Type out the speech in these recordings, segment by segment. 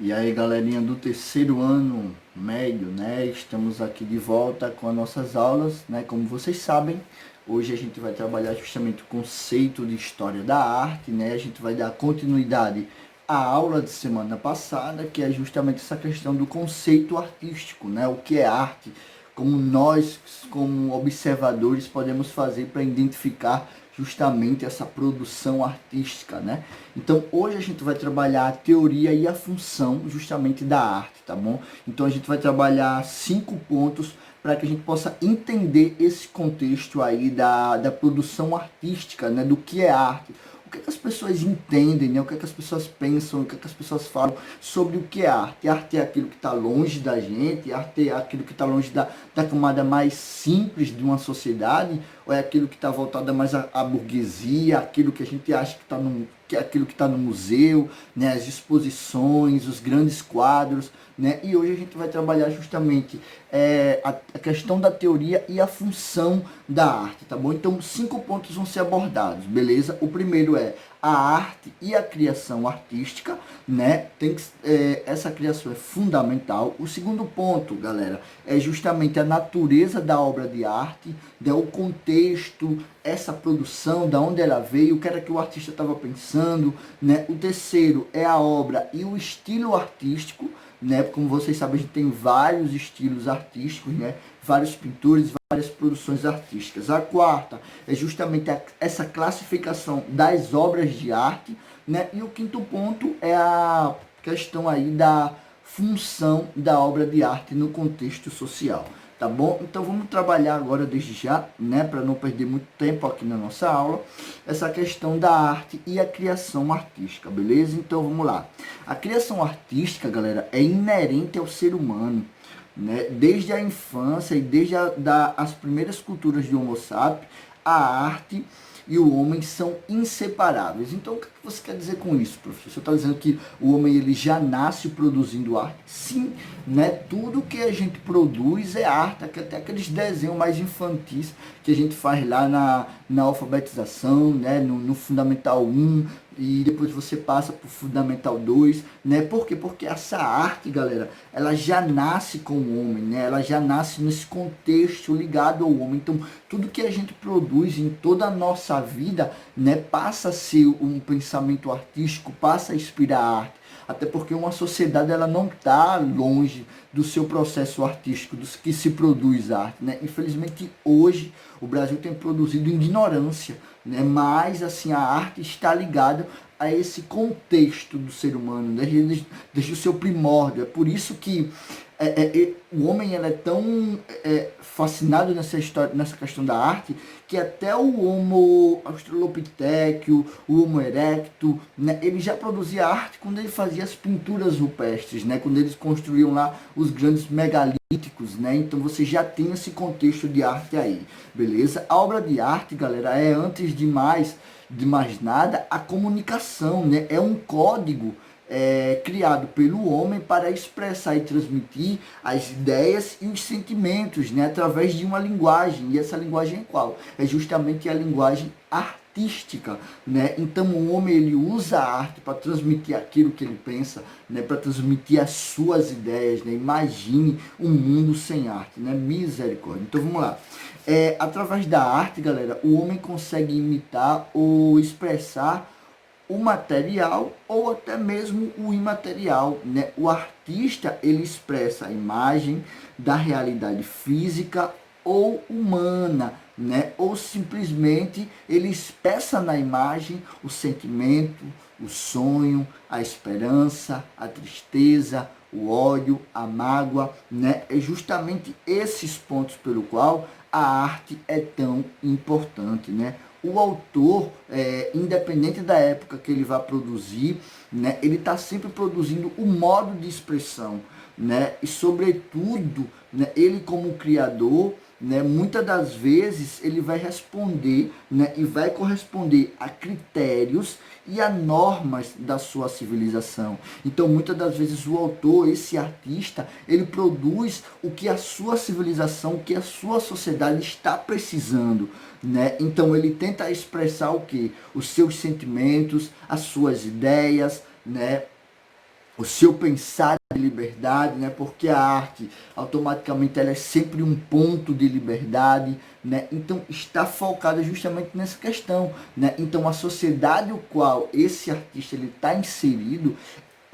E aí, galerinha do terceiro ano médio, né? Estamos aqui de volta com as nossas aulas, né? Como vocês sabem, hoje a gente vai trabalhar justamente o conceito de história da arte, né? A gente vai dar continuidade à aula de semana passada, que é justamente essa questão do conceito artístico, né? O que é arte, como nós, como observadores, podemos fazer para identificar justamente essa produção artística, né? Então, hoje a gente vai trabalhar a teoria e a função justamente da arte, tá bom? Então, a gente vai trabalhar 5 pontos para que a gente possa entender esse contexto aí da produção artística, né? Do que é arte. O que é que as pessoas entendem, né? O que é que as pessoas pensam, o que é que as pessoas falam sobre o que é arte. Arte é aquilo que está longe da gente, arte é aquilo que está longe da camada mais simples de uma sociedade, ou é aquilo que está voltado mais à burguesia, aquilo que a gente acha que está no que é aquilo que está no museu, né, as exposições, os grandes quadros, né, e hoje a gente vai trabalhar justamente a questão da teoria e a função da arte, tá bom? Então, 5 pontos vão ser abordados, beleza? O primeiro é a arte e a criação artística, né? Essa criação é fundamental. O segundo ponto, galera, é justamente a natureza da obra de arte, né? O contexto, essa produção, da onde ela veio, o que era que o artista estava pensando, né? O terceiro é a obra e o estilo artístico, né? Como vocês sabem, a gente tem vários estilos artísticos, né? Vários pintores, várias produções artísticas. A quarta é justamente essa classificação das obras de arte, né? E o quinto ponto é a questão aí da função da obra de arte no contexto social, tá bom? Então vamos trabalhar agora desde já, né, para não perder muito tempo aqui na nossa aula, essa questão da arte e a criação artística, beleza? Então vamos lá. A criação artística, galera, é inerente ao ser humano, né? Desde a infância e desde as primeiras culturas de Homo sapiens, a arte e o homem são inseparáveis. Então, o que você quer dizer com isso, professor? Você está dizendo que o homem ele já nasce produzindo arte? Sim, né? Tudo que a gente produz é arte, até aqueles desenhos mais infantis que a gente faz lá na alfabetização, né? No Fundamental 1, e depois você passa para o Fundamental 2, né? Por quê? Porque essa arte, galera, ela já nasce com o homem, né? Ela já nasce nesse contexto ligado ao homem. Então, tudo que a gente produz em toda a nossa vida, né, passa a ser um pensamento artístico, passa a inspirar a arte. Até porque uma sociedade ela não está longe do seu processo artístico, dos que se produz arte, né? Infelizmente hoje o Brasil tem produzido ignorância, né? Mas assim a arte está ligada a esse contexto do ser humano, desde o seu primórdio. É por isso que o homem ele é tão fascinado nessa história, nessa questão da arte, que até o Homo australopithecus, o Homo erectus, né, ele já produzia arte quando ele fazia as pinturas rupestres, né, quando eles construíam lá os grandes megalíticos, né, então você já tem esse contexto de arte aí, beleza? A obra de arte, galera, é antes de mais nada, a comunicação, né, é um código criado pelo homem para expressar e transmitir as ideias e os sentimentos, né, através de uma linguagem. E essa linguagem é qual? É justamente a linguagem artística, né? Então o homem ele usa a arte para transmitir aquilo que ele pensa, né, para transmitir as suas ideias, né? Imagine um mundo sem arte, né? Misericórdia. Então vamos lá. Através da arte, galera, o homem consegue imitar ou expressar o material ou até mesmo o imaterial, né? O artista ele expressa a imagem da realidade física ou humana, né? Ou simplesmente ele expressa na imagem o sentimento, o sonho, a esperança, a tristeza, o ódio, a mágoa, né? É justamente esses pontos pelo qual a arte é tão importante, né? O autor, independente da época que ele vai produzir, né, ele está sempre produzindo o modo de expressão, né, e sobretudo, né, ele como criador, né, muitas das vezes ele vai responder, né, e vai corresponder a critérios e a normas da sua civilização. Então, muitas das vezes o autor, esse artista, ele produz o que a sua civilização, o que a sua sociedade está precisando, né? Então, ele tenta expressar o que? Os seus sentimentos, as suas ideias, né? o seu pensar de liberdade, né? Porque a arte automaticamente ela é sempre um ponto de liberdade, né? Então está focada justamente nessa questão, né? Então a sociedade no qual esse artista ele está inserido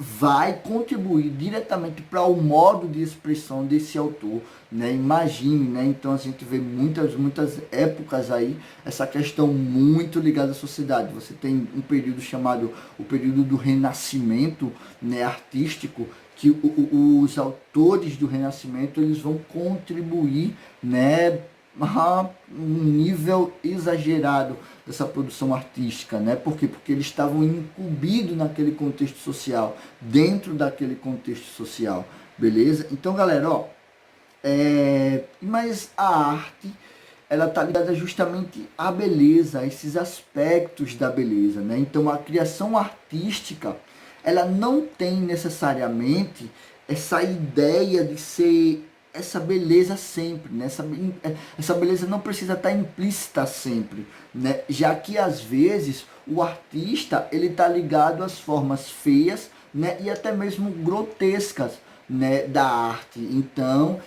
vai contribuir diretamente para o modo de expressão desse autor, né? Imagine, né? Então a gente vê muitas épocas aí essa questão muito ligada à sociedade. Você tem um período chamado o período do Renascimento, né, artístico, que os autores do Renascimento eles vão contribuir, né, a um nível exagerado dessa produção artística, né? Por quê? Porque eles estavam incumbidos naquele contexto social, dentro daquele contexto social, beleza? Então, galera, ó, mas a arte, ela tá ligada justamente à beleza, a esses aspectos da beleza, né? Então, a criação artística, ela não tem necessariamente essa ideia de ser essa beleza sempre, né? Essa beleza não precisa estar implícita sempre, né? Já que às vezes o artista ele está ligado às formas feias, né? E até mesmo grotescas, né? Da arte. Então,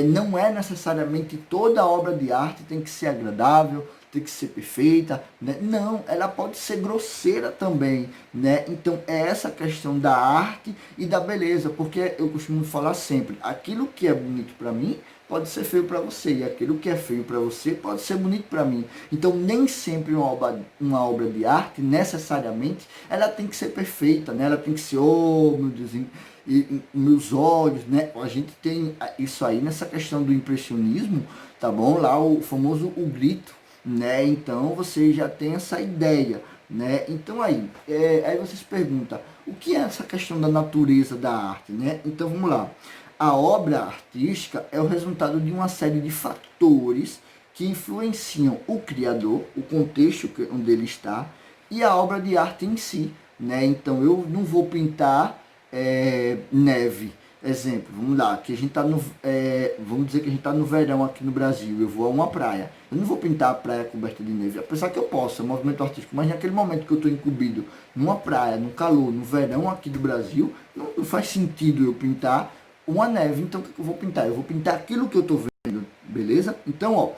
não é necessariamente toda obra de arte tem que ser agradável, tem que ser perfeita, né? Não, ela pode ser grosseira também, né? Então é essa questão da arte e da beleza, porque eu costumo falar sempre, aquilo que é bonito para mim pode ser feio para você, e aquilo que é feio para você pode ser bonito para mim. Então nem sempre uma obra de arte, necessariamente, ela tem que ser perfeita, né? Ela tem que ser, oh meu Deus, e meus olhos, né? A gente tem isso aí nessa questão do impressionismo, tá bom? Lá o famoso o grito, né? Então você já tem essa ideia, né? Então aí você se pergunta, o que é essa questão da natureza da arte, né? Então vamos lá. A obra artística é o resultado de uma série de fatores que influenciam o criador, o contexto onde ele está e a obra de arte em si, né? Então eu não vou pintar neve. Exemplo, vamos lá, que a gente tá no, vamos dizer que a gente está no verão aqui no Brasil, eu vou a uma praia. Eu não vou pintar a praia coberta de neve, apesar que eu posso, é um movimento artístico, mas naquele momento que eu estou incumbido numa praia, no calor, no verão aqui do Brasil, não faz sentido eu pintar uma neve. Então o que eu vou pintar? Eu vou pintar aquilo que eu estou vendo, beleza? Então, ó,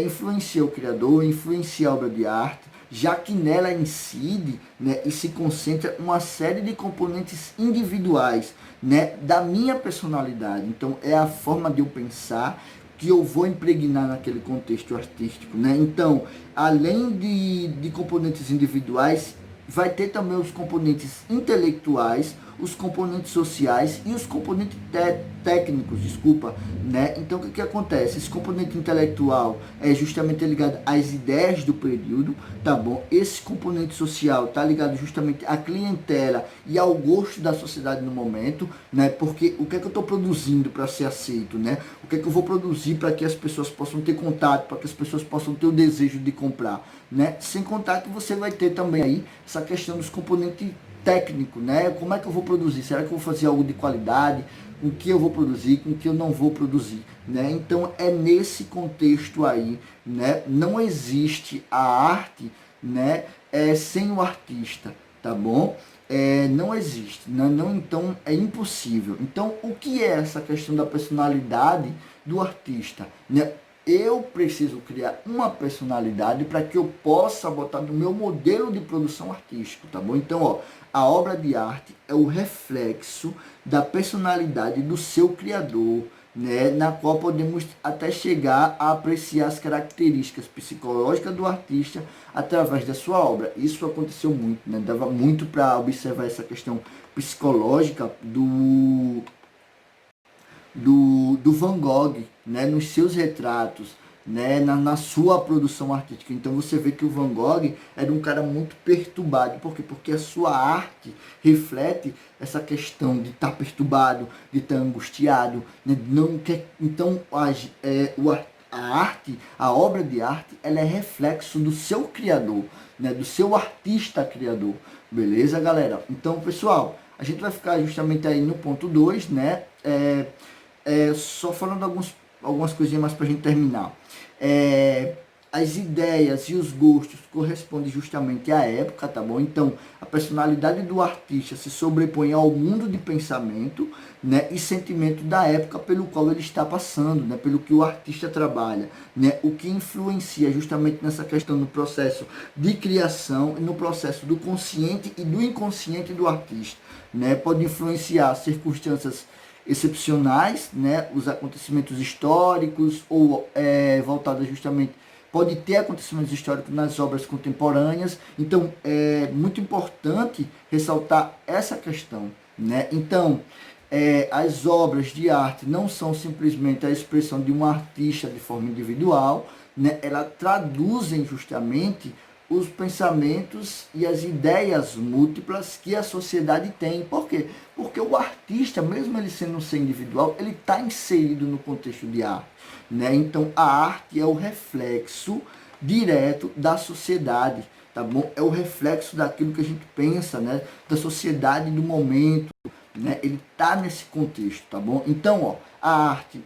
influencia o criador, influencia a obra de arte, já que nela incide, né, e se concentra uma série de componentes individuais, né, da minha personalidade. Então é a forma de eu pensar que eu vou impregnar naquele contexto artístico, né? Então, além de componentes individuais, vai ter também os componentes intelectuais, os componentes sociais e os componentes técnicos, desculpa, né? Então o que acontece? Esse componente intelectual é justamente ligado às ideias do período, tá bom? Esse componente social tá ligado justamente à clientela e ao gosto da sociedade no momento, né? Porque o que é que eu estou produzindo para ser aceito, né? O que é que eu vou produzir para que as pessoas possam ter contato, para que as pessoas possam ter o desejo de comprar, né? Sem contar que você vai ter também aí essa questão dos componentes técnico, né? Como é que eu vou produzir? Será que eu vou fazer algo de qualidade? Com o que eu vou produzir? Com o que eu não vou produzir? Né? Então é nesse contexto aí, né? Não existe a arte, né? Sem o artista, tá bom? Não existe, né? Não, então é impossível. Então o que é essa questão da personalidade do artista, né? Eu preciso criar uma personalidade para que eu possa botar no meu modelo de produção artístico, tá bom? Então, ó, a obra de arte é o reflexo da personalidade do seu criador, né? Na qual podemos até chegar a apreciar as características psicológicas do artista através da sua obra. Isso aconteceu muito, né? Dava muito para observar essa questão psicológica do Van Gogh, né, nos seus retratos, né, na sua produção artística. Então você vê que o Van Gogh era um cara muito perturbado. Por quê? Porque a sua arte reflete essa questão de estar perturbado, de estar angustiado, né, não quer, então a arte, a obra de arte, ela é reflexo do seu criador, né, do seu artista criador. Beleza, galera? Então, pessoal, a gente vai ficar justamente aí no ponto 2, né? Só falando algumas coisinhas mais para a gente terminar. as ideias e os gostos correspondem justamente à época, tá bom? Então, a personalidade do artista se sobrepõe ao mundo de pensamento, né, e sentimento da época pelo qual ele está passando, né, pelo que o artista trabalha, né, o que influencia justamente nessa questão do processo de criação e no processo do consciente e do inconsciente do artista, né? Pode influenciar circunstâncias excepcionais, né, os acontecimentos históricos ou voltadas justamente pode ter acontecimentos históricos nas obras contemporâneas. Então é muito importante ressaltar essa questão, né? Então as obras de arte não são simplesmente a expressão de um artista de forma individual, né? Elas traduzem justamente os pensamentos e as ideias múltiplas que a sociedade tem. Por quê? Porque o artista, mesmo ele sendo um ser individual, ele está inserido no contexto de arte, né? Então a arte é o reflexo direto da sociedade, tá bom? É o reflexo daquilo que a gente pensa, né? Da sociedade do momento, né? Ele está nesse contexto, tá bom? Então, ó, a arte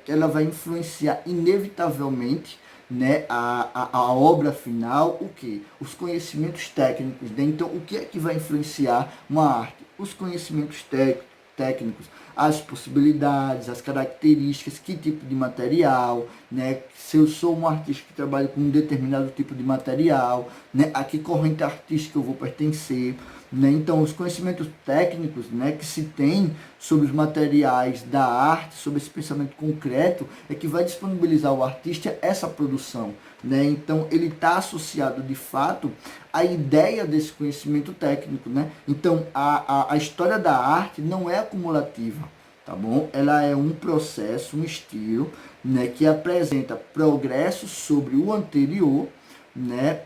ela vai influenciar inevitavelmente, né, a obra final, o que? Os conhecimentos técnicos, né? Então, o que é que vai influenciar uma arte? Os conhecimentos técnicos, as possibilidades, as características, que tipo de material, né? Se eu sou um artista que trabalha com um determinado tipo de material, né? A que corrente artística eu vou pertencer, né? Então, os conhecimentos técnicos, né, que se tem sobre os materiais da arte, sobre esse pensamento concreto, é que vai disponibilizar ao artista essa produção, né? Então, ele está associado, de fato, à ideia desse conhecimento técnico, né? Então, a história da arte não é acumulativa, tá bom? Ela é um processo, um estilo, né, que apresenta progresso sobre o anterior, né?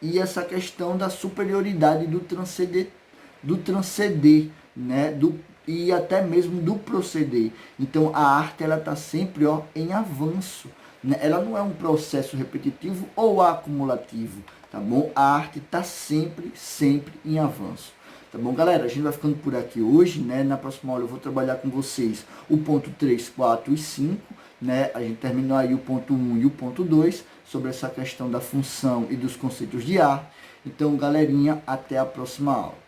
E essa questão da superioridade do transcender, né? E até mesmo do proceder. Então a arte ela está sempre, ó, em avanço, né? Ela não é um processo repetitivo ou acumulativo, tá bom? A arte está sempre, sempre em avanço. Tá bom, galera? A gente vai ficando por aqui hoje, né? Na próxima aula eu vou trabalhar com vocês o ponto 3, 4 e 5, né? A gente terminou aí o ponto 1 e o ponto 2 sobre essa questão da função e dos conceitos de arte. Então, galerinha, até a próxima aula.